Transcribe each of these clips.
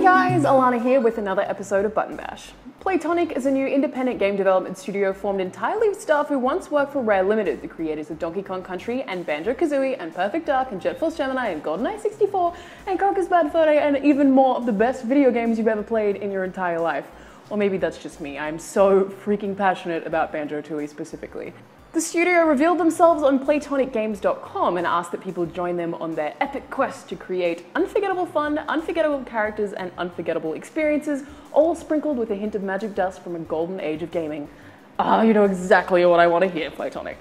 guys, Alana here with another episode of Button Bash. Playtonic is a new independent game development studio formed entirely of staff who once worked for Rare Limited, the creators of Donkey Kong Country and Banjo-Kazooie and Perfect Dark and Jet Force Gemini and GoldenEye 64 and Conker's Bad Fur Day and even more of the best video games you've ever played in your entire life. Or maybe that's just me. I'm so freaking passionate about Banjo-Tooie specifically. The studio revealed themselves on PlaytonicGames.com and asked that people join them on their epic quest to create unforgettable fun, unforgettable characters, and unforgettable experiences, all sprinkled with a hint of magic dust from a golden age of gaming. You know exactly what I want to hear, Playtonic.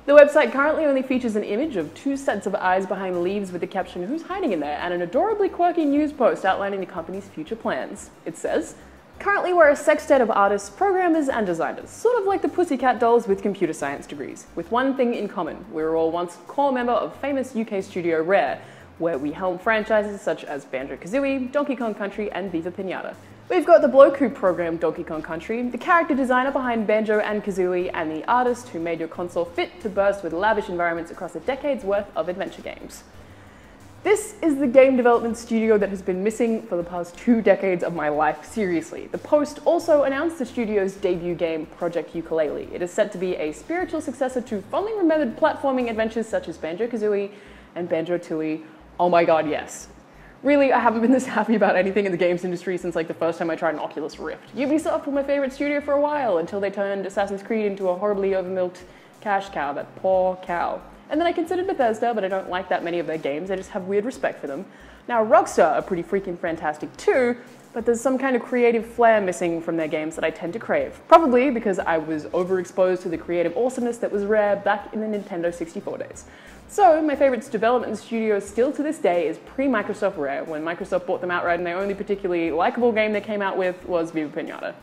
The website currently only features an image of 2 sets of eyes behind leaves with the caption "Who's hiding in there?" and an adorably quirky news post outlining the company's future plans. It says, "Currently we're a sextet of artists, programmers, and designers, sort of like the Pussycat Dolls with computer science degrees, with one thing in common. We were all once a core member of famous UK studio Rare, where we helm franchises such as Banjo-Kazooie, Donkey Kong Country, and Viva Pinata. We've got the bloke who programmed Donkey Kong Country, the character designer behind Banjo and Kazooie, and the artist who made your console fit to burst with lavish environments across a decade's worth of adventure games. This is the game development studio that has been missing for the past 2 decades of my life, seriously." The post also announced the studio's debut game, Project Ukulele. It is set to be a spiritual successor to fondly remembered platforming adventures such as Banjo-Kazooie and Banjo-Tooie. Oh my god, yes. Really, I haven't been this happy about anything in the games industry since like the first time I tried an Oculus Rift. Ubisoft were my favorite studio for a while, until they turned Assassin's Creed into a horribly overmilked cash cow, that poor cow. And then I considered Bethesda, but I don't like that many of their games. I just have weird respect for them. Now, Rockstar are pretty freaking fantastic too, but there's some kind of creative flair missing from their games that I tend to crave. Probably because I was overexposed to the creative awesomeness that was Rare back in the Nintendo 64 days. So, my favorite development studio still to this day is pre-Microsoft Rare, when Microsoft bought them outright and the only particularly likable game they came out with was Viva Pinata.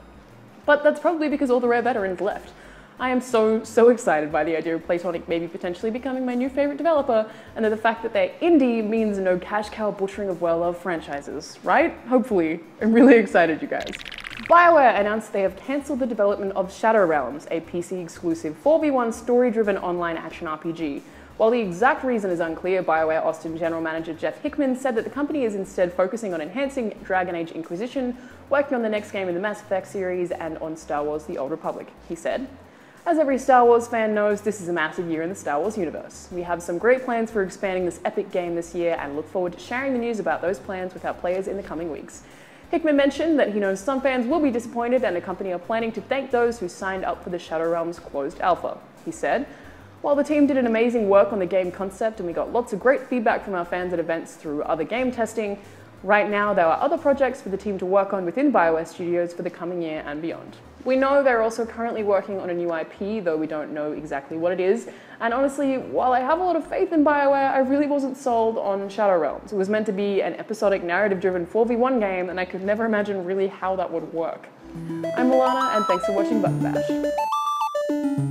But that's probably because all the Rare veterans left. I am so excited by the idea of Playtonic maybe potentially becoming my new favorite developer, and that the fact that they're indie means no cash cow butchering of well-loved franchises, right? Hopefully. I'm really excited, you guys. BioWare announced they have cancelled the development of Shadow Realms, a PC-exclusive 4v1 story-driven online action RPG. While the exact reason is unclear, BioWare Austin general manager Jeff Hickman said that the company is instead focusing on enhancing Dragon Age Inquisition, working on the next game in the Mass Effect series, and on Star Wars The Old Republic. He said, "As every Star Wars fan knows, this is a massive year in the Star Wars universe. We have some great plans for expanding this epic game this year and look forward to sharing the news about those plans with our players in the coming weeks." Hickman mentioned that he knows some fans will be disappointed and the company are planning to thank those who signed up for the Shadow Realms closed alpha. He said, "While the team did an amazing work on the game concept and we got lots of great feedback from our fans at events through other game testing, right now there are other projects for the team to work on within BioWare Studios for the coming year and beyond. We know they're also currently working on a new IP, though we don't know exactly what it is. And honestly, while I have a lot of faith in BioWare, I really wasn't sold on Shadow Realms. It was meant to be an episodic narrative-driven 4v1 game, and I could never imagine really how that would work." I'm Alana, and thanks for watching Button Bash.